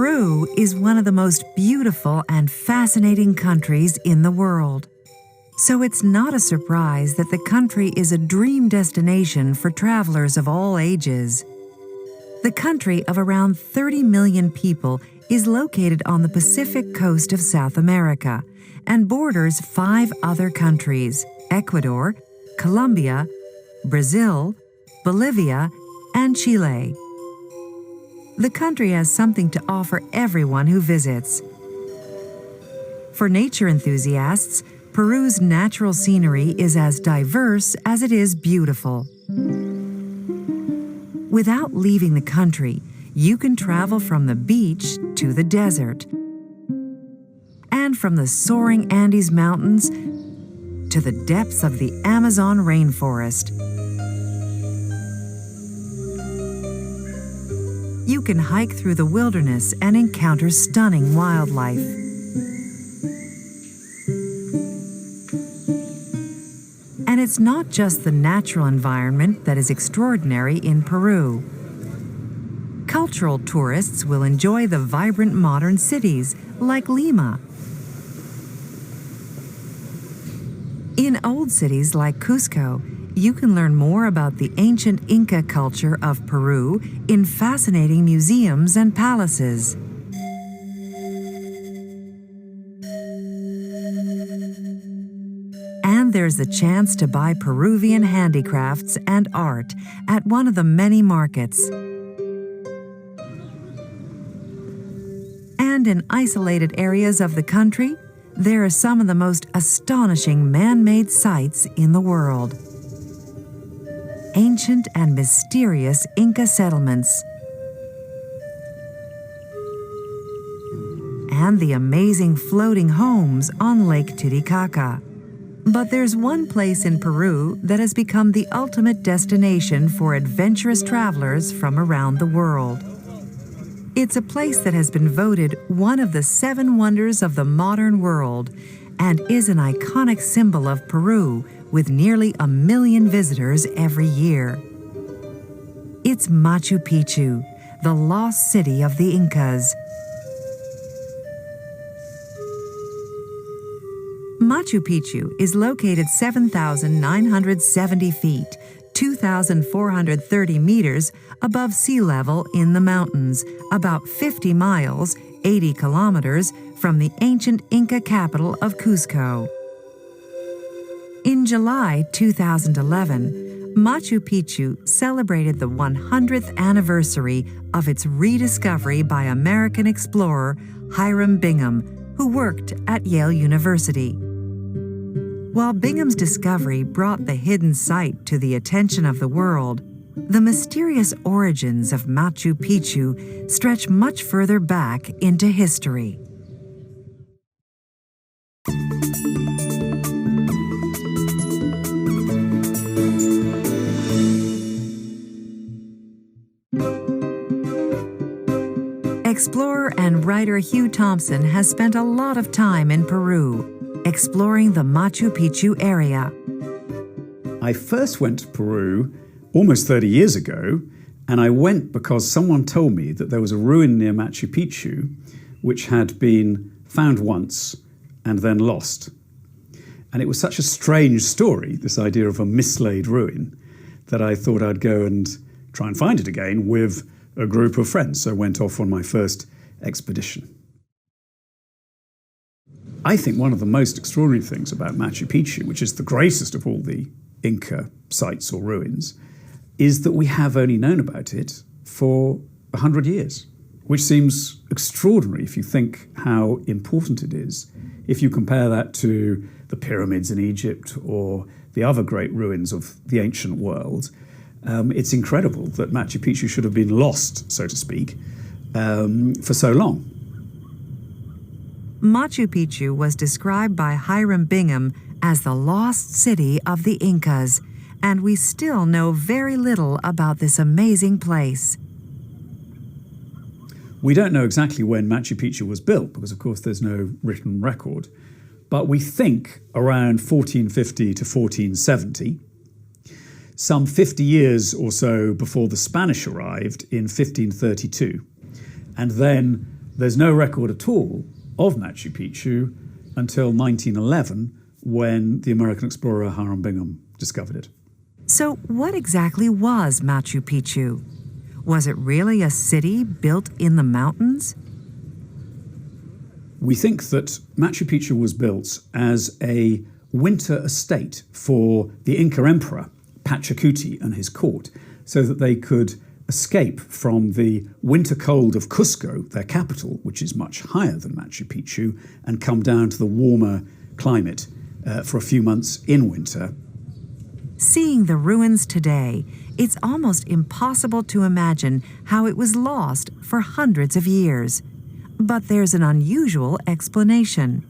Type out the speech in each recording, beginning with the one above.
Peru is one of the most beautiful and fascinating countries in the world. So it's not a surprise that the country is a dream destination for travelers of all ages. The country of around 30 million people is located on the Pacific coast of South America and borders 5 other countries: Ecuador, Colombia, Brazil, Bolivia, and Chile. The country has something to offer everyone who visits. For nature enthusiasts, Peru's natural scenery is as diverse as it is beautiful. Without leaving the country, you can travel from the beach to the desert, and from the soaring Andes Mountains to the depths of the Amazon rainforest. You can hike through the wilderness and encounter stunning wildlife. And it's not just the natural environment that is extraordinary in Peru. Cultural tourists will enjoy the vibrant modern cities like Lima. In old cities like Cusco, you can learn more about the ancient Inca culture of Peru in fascinating museums and palaces. And there's the chance to buy Peruvian handicrafts and art at one of the many markets. And in isolated areas of the country, there are some of the most astonishing man-made sights in the world. Ancient and mysterious Inca settlements, and the amazing floating homes on Lake Titicaca. But there's one place in Peru that has become the ultimate destination for adventurous travelers from around the world. It's a place that has been voted one of the 7 wonders of the modern world and is an iconic symbol of Peru, with nearly 1 million visitors every year. It's Machu Picchu, the lost city of the Incas. Machu Picchu is located 7,970 feet, 2,430 meters above sea level in the mountains, about 50 miles, 80 kilometers from the ancient Inca capital of Cusco. In July 2011, Machu Picchu celebrated the 100th anniversary of its rediscovery by American explorer Hiram Bingham, who worked at Yale University. While Bingham's discovery brought the hidden site to the attention of the world, the mysterious origins of Machu Picchu stretch much further back into history. Explorer and writer Hugh Thompson has spent a lot of time in Peru, exploring the Machu Picchu area. I first went to Peru almost 30 years ago, and I went because someone told me that there was a ruin near Machu Picchu which had been found once and then lost. And it was such a strange story, this idea of a mislaid ruin, that I thought I'd go and try and find it again with a group of friends. So I went off on my first expedition. I think one of the most extraordinary things about Machu Picchu, which is the greatest of all the Inca sites or ruins, is that we have only known about it for 100 years, which seems extraordinary if you think how important it is. If you compare that to the pyramids in Egypt or the other great ruins of the ancient world, it's incredible that Machu Picchu should have been lost, so to speak, for so long. Machu Picchu was described by Hiram Bingham as the lost city of the Incas, and we still know very little about this amazing place. We don't know exactly when Machu Picchu was built, because of course there's no written record, but we think around 1450 to 1470, some 50 years or so before the Spanish arrived in 1532. And then There's no record at all of Machu Picchu until 1911, when the American explorer Hiram Bingham discovered it. So what exactly was Machu Picchu? Was it really a city built in the mountains? We think that Machu Picchu was built as a winter estate for the Inca emperor, Pachacuti, and his court, so that they could escape from the winter cold of Cusco, their capital, which is much higher than Machu Picchu, and come down to the warmer climate for a few months in winter. Seeing the ruins today, it's almost impossible to imagine how it was lost for hundreds of years. But there's an unusual explanation.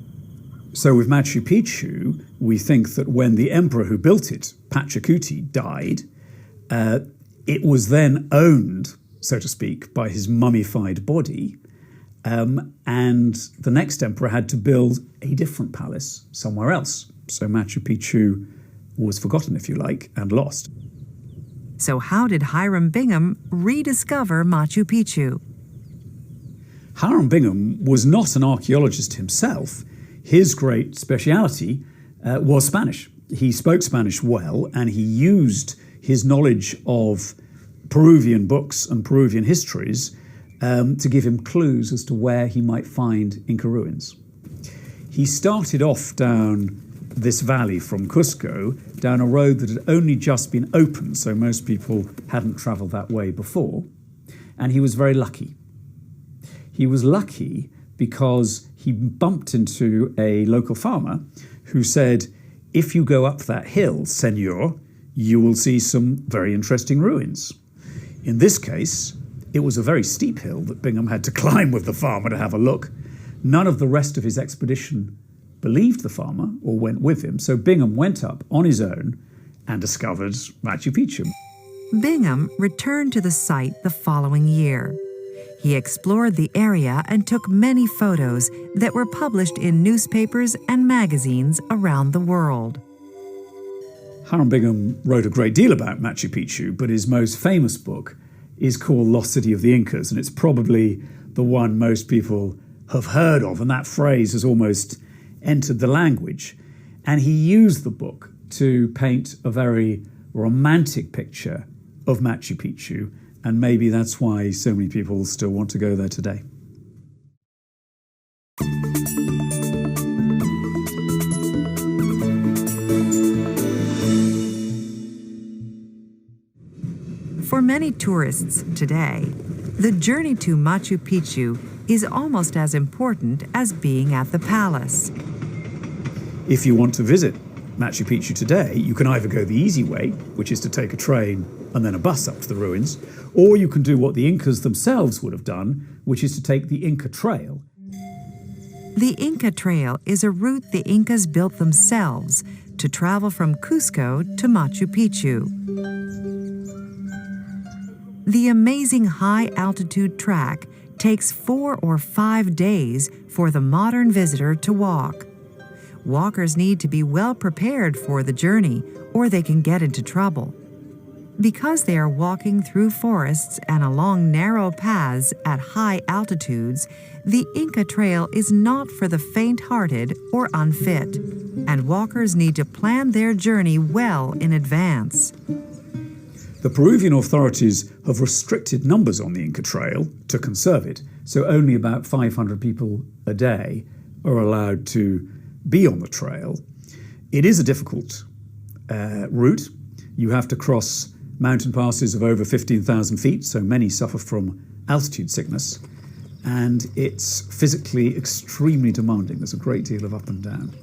So with Machu Picchu, we think that when the emperor who built it, Pachacuti, died, it was then owned, so to speak, by his mummified body, and the next emperor had to build a different palace somewhere else. So Machu Picchu was forgotten, if you like, and lost. So how did Hiram Bingham rediscover Machu Picchu? Hiram Bingham was not an archaeologist himself. His great speciality was Spanish. He spoke Spanish well, and he used his knowledge of Peruvian books and Peruvian histories to give him clues as to where he might find Inca ruins. He started off down this valley from Cusco, down a road that had only just been opened, so most people hadn't travelled that way before, and he was very lucky. He was lucky because he bumped into a local farmer who said, "If you go up that hill, senor, you will see some very interesting ruins." In this case, it was a very steep hill that Bingham had to climb with the farmer to have a look. None of the rest of his expedition believed the farmer or went with him, so Bingham went up on his own and discovered Machu Picchu. Bingham returned to the site the following year. He explored the area and took many photos that were published in newspapers and magazines around the world. Hiram Bingham wrote a great deal about Machu Picchu, but his most famous book is called Lost City of the Incas, and it's probably the one most people have heard of, and that phrase has almost entered the language. And he used the book to paint a very romantic picture of Machu Picchu, and maybe that's why so many people still want to go there today. For many tourists today, the journey to Machu Picchu is almost as important as being at the palace. If you want to visit Machu Picchu today, you can either go the easy way, which is to take a train and then a bus up to the ruins, or you can do what the Incas themselves would have done, which is to take the Inca Trail. The Inca Trail is a route the Incas built themselves to travel from Cusco to Machu Picchu. The amazing high-altitude track takes 4 or 5 days for the modern visitor to walk. Walkers need to be well prepared for the journey, or they can get into trouble. Because they are walking through forests and along narrow paths at high altitudes, the Inca Trail is not for the faint-hearted or unfit, and walkers need to plan their journey well in advance. The Peruvian authorities have restricted numbers on the Inca Trail to conserve it, so only about 500 people a day are allowed to be on the trail. It is a difficult route. You have to cross mountain passes of over 15,000 feet, so many suffer from altitude sickness, and it's physically extremely demanding. There's a great deal of up and down.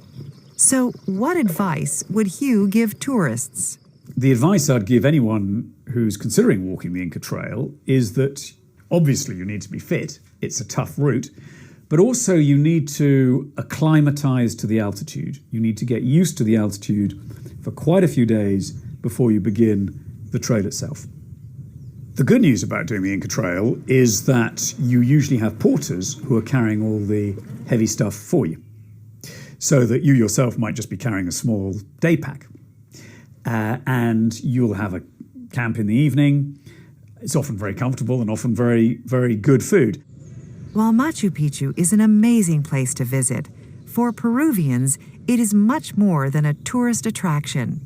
So what advice would Hugh give tourists? The advice I'd give anyone who's considering walking the Inca Trail is that obviously you need to be fit. It's a tough route, but also you need to acclimatize to the altitude. You need to get used to the altitude for quite a few days before you begin the trail itself. The good news about doing the Inca Trail is that you usually have porters who are carrying all the heavy stuff for you, so that you yourself might just be carrying a small day pack. And you'll have a camp in the evening. It's often very comfortable and often very, very good food. While Machu Picchu is an amazing place to visit, for Peruvians, it is much more than a tourist attraction.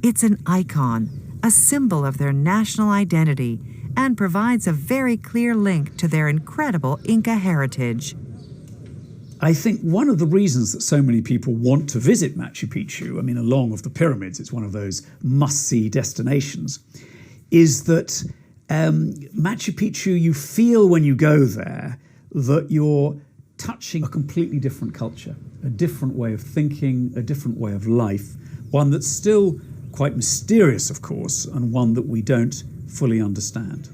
It's an icon, a symbol of their national identity, and provides a very clear link to their incredible Inca heritage. I think one of the reasons that so many people want to visit Machu Picchu, I mean, along with the pyramids, it's one of those must-see destinations, is that Machu Picchu, you feel when you go there that you're touching a completely different culture, a different way of thinking, a different way of life, one that's still quite mysterious, of course, and one that we don't fully understand.